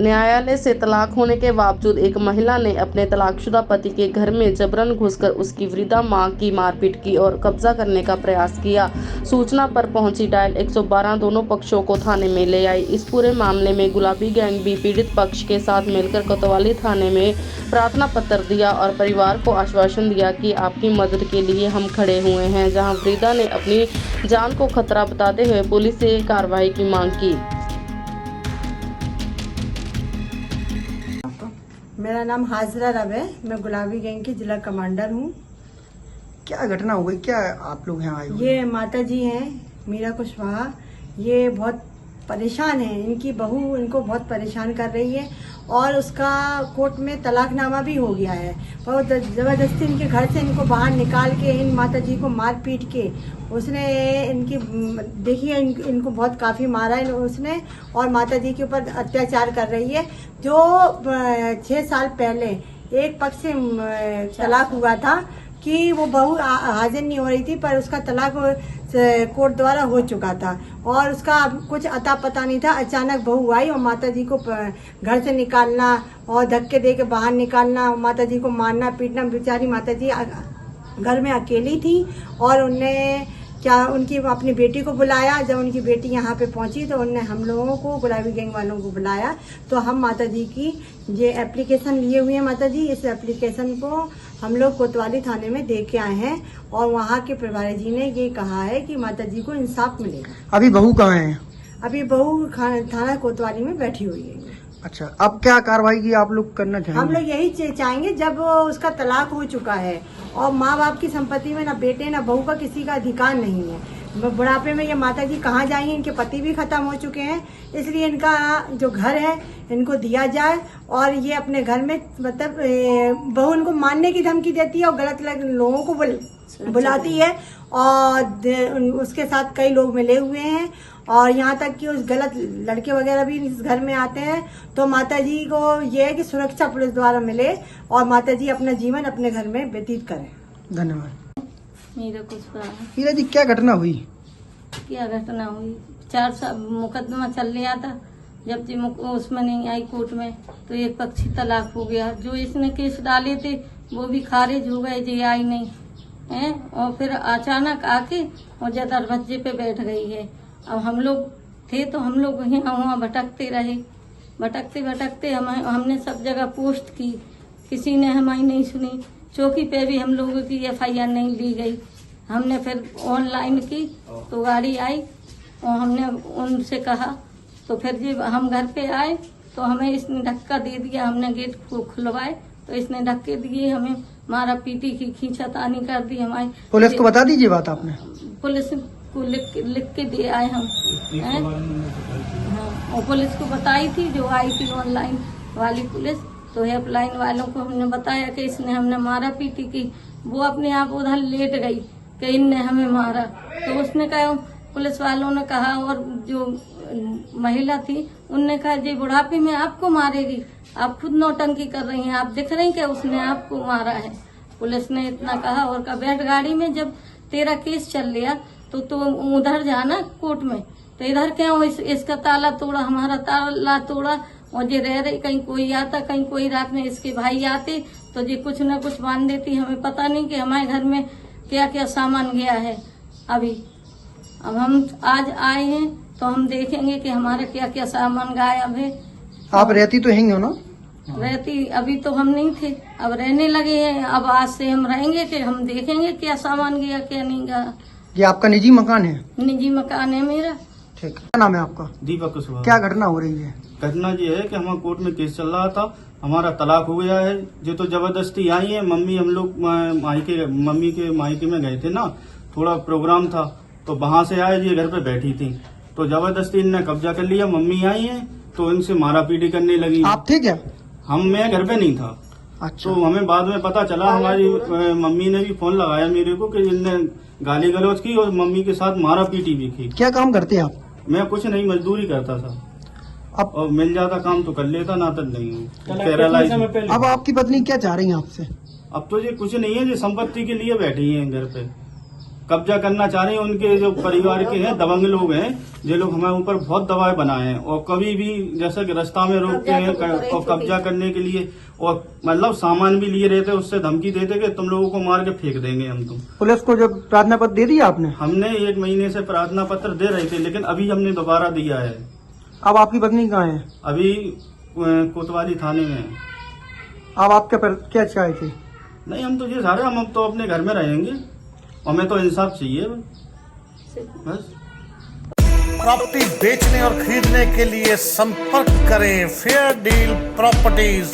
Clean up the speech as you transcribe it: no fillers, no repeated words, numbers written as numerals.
न्यायालय से तलाक होने के बावजूद एक महिला ने अपने तलाकशुदा पति के घर में जबरन घुसकर उसकी वृद्धा मां की मारपीट की और कब्जा करने का प्रयास किया। सूचना पर पहुंची डायल 112 दोनों पक्षों को थाने में ले आई। इस पूरे मामले में गुलाबी गैंग भी पीड़ित पक्ष के साथ मिलकर कोतवाली थाने में प्रार्थना पत्र दिया और परिवार को आश्वासन दिया कि आपकी मदद के लिए हम खड़े हुए हैं। जहां वृद्धा ने अपनी जान को खतरा बताते हुए पुलिस से कार्रवाई की मांग की। मेरा नाम हाजरा रब है। मैं गुलाबी गैंग की जिला कमांडर हूँ। क्या घटना हो गई? क्या आप लोग यहाँ आए हुए? ये माता जी हैं मीरा कुशवाहा। ये बहुत परेशान है। इनकी बहू इनको बहुत परेशान कर रही है और उसका कोर्ट में तलाकनामा भी हो गया है। बहुत जबरदस्ती इनके घर से इनको बाहर निकाल के इन माता जी को मार पीट के उसने इनकी देखिए इनको बहुत काफी मारा है उसने और माता जी के ऊपर अत्याचार कर रही है। जो 6 साल पहले एक पक्ष से तलाक हुआ था कि वो बहू हाजिर नहीं हो रही थी, पर उसका तलाक कोर्ट द्वारा हो चुका था और उसका कुछ अता पता नहीं था। अचानक बहू आई और माता जी को घर से निकालना और धक्के दे के बाहर निकालना, माता जी को मारना पीटना। बेचारी माता जी घर में अकेली थी और उनने उनकी अपनी बेटी को बुलाया। जब उनकी बेटी यहाँ पे पहुंची तो उनने हम लोगों को गुलाबी गैंग वालों को बुलाया। तो हम माता जी की ये एप्लीकेशन लिए हुए हैं। माता जी इस एप्लीकेशन को हम लोग कोतवाली थाने में दे के आए हैं और वहाँ के प्रभारी जी ने ये कहा है कि माता जी को इंसाफ मिलेगा। अभी बहू कहाँ है? अभी बहू थाना कोतवाली में बैठी हुई है। अच्छा, अब क्या कार्रवाई की आप लोग करना चाहेंगे? हम लोग यही चाहेंगे, जब उसका तलाक हो चुका है और माँ बाप की संपत्ति में ना बेटे ना बहू का किसी का अधिकार नहीं है। बुढ़ापे में ये माता जी कहाँ जाएंगे? इनके पति भी खत्म हो चुके हैं, इसलिए इनका जो घर है इनको दिया जाए। और ये अपने घर में मतलब बहू इनको मारने की धमकी देती है और गलत लोगों को बुलाती है और उसके साथ कई लोग मिले हुए हैं और यहाँ तक कि उस गलत लड़के वगैरह भी इस घर में आते हैं। तो माता जी को ये है कि सुरक्षा पुलिस द्वारा मिले और माता जी अपना जीवन अपने घर में व्यतीत करें। धन्यवाद। मीरा जी, क्या घटना हुई? क्या घटना हुई? 4 साल मुकदमा चल रहा था। जब तक उसमें नहीं आई कोर्ट में तो एक पक्षी तलाक हो गया। जो इसने केस डाले थे वो भी खारिज हो गए, जी आई नहीं है। और फिर अचानक आके मुझे दरवाजे पे बैठ गई है। अब हम लोग थे तो हम लोग यहाँ वहाँ भटकते रहे। भटकते हमने सब जगह पोस्ट की, किसी ने हमारी नहीं सुनी। चौकी पे भी हम लोगों की FIR नहीं ली गई। हमने फिर ऑनलाइन की तो गाड़ी आई और हमने उनसे कहा तो फिर जब हम घर पे आए तो हमें इसने धक्का दे दिया। हमने गेट को खुलवाए तो इसने धक्के दिए, हमें मारा पीटी की, खींचातानी कर दी हमारी। पुलिस को बता दीजिए बात आपने? पुलिस को लिख के दे आए हम। हाँ, और पुलिस को बताई थी, जो आई थी ऑनलाइन वाली पुलिस। तो हेल्पलाइन वालों को हमने बताया कि इसने हमने मारा पीटी की। वो अपने आप उधर लेट गई कि इनने हमें मारा। तो उसने कहा, पुलिस वालों ने कहा और जो महिला थी उनने कहा जी बुढ़ापे में आपको मारेगी, आप खुद नौटंकी कर रही हैं, आप दिख रही कि उसने आपको मारा है। पुलिस ने इतना कहा और कहा बैठ गाड़ी में, जब तेरा केस चल रहा तो उधर जाना कोर्ट में। तो इधर क्यों इसका ताला तोड़ा, हमारा ताला तोड़ा। और ये रह रही, कहीं कोई आता, कहीं कोई रात में इसके भाई आते तो ये कुछ न कुछ बांध देती। हमें पता नहीं कि हमारे घर में क्या क्या सामान गया है। अभी अब हम आज आए हैं तो हम देखेंगे कि हमारा क्या क्या सामान गायब है। आप रहती तो हैं ना? रहती अभी तो हम नहीं थे, अब रहने लगे हैं। अब आज से हम रहेंगे कि हम देखेंगे क्या सामान गया क्या नहीं गया। ये आपका निजी मकान है? निजी मकान है मेरा। ठीक। क्या नाम है आपका? दीपक कुशवाहा। क्या घटना हो रही है? घटना ये है कि हमारा कोर्ट में केस चल रहा था, हमारा तलाक हो गया है। जो तो जबरदस्ती आई है। मम्मी हम लोग मम्मी के मायके में गए थे ना, थोड़ा प्रोग्राम था तो वहां से आए, ये घर पे बैठी थी तो जबरदस्ती इनने कब्जा कर लिया। मम्मी आई है तो इनसे मारा पीटी करने लगी। आप थे क्या? मैं घर पे नहीं था। अच्छा। तो हमें बाद में पता चला, हमारी मम्मी ने भी फोन लगाया मेरे को कि इनने गाली गलौज की और मम्मी के साथ मारा पीटी भी की। क्या काम करते हैं आप? मैं कुछ नहीं, मजदूरी करता था। अब और मिल जाता काम तो कर लेता, ना तो नहीं। पैरालाइज। अब आपकी पत्नी क्या चाह रही है आपसे? अब तो ये कुछ नहीं है, ये संपत्ति के लिए बैठी है घर पे। कब्जा करना चाह रहे हैं। उनके जो परिवार के हैं दबंग लोग हैं, ये लोग हमारे ऊपर बहुत दबाव बनाए हैं और कभी भी जैसे कि रास्ता में रोकते हैं और कब्जा करने के लिए, और मतलब सामान भी लिए रहते, उससे धमकी देते कि तुम लोगों को मार के फेंक देंगे हम तुम। पुलिस को जब प्रार्थना पत्र दे दिया आपने? हमने 1 महीने से प्रार्थना पत्र दे रहे थे, लेकिन अभी हमने दोबारा दिया है। अब आपकी पत्नी कहाँ है? अभी कोतवाली थाने में है। अब आप क्या चाहते? नहीं, हम तो ये सारे हम तो अपने घर में रहेंगे, हमें तो इंसाफ चाहिए बस। प्रॉपर्टी बेचने और खरीदने के लिए संपर्क करें फेयर डील प्रॉपर्टीज।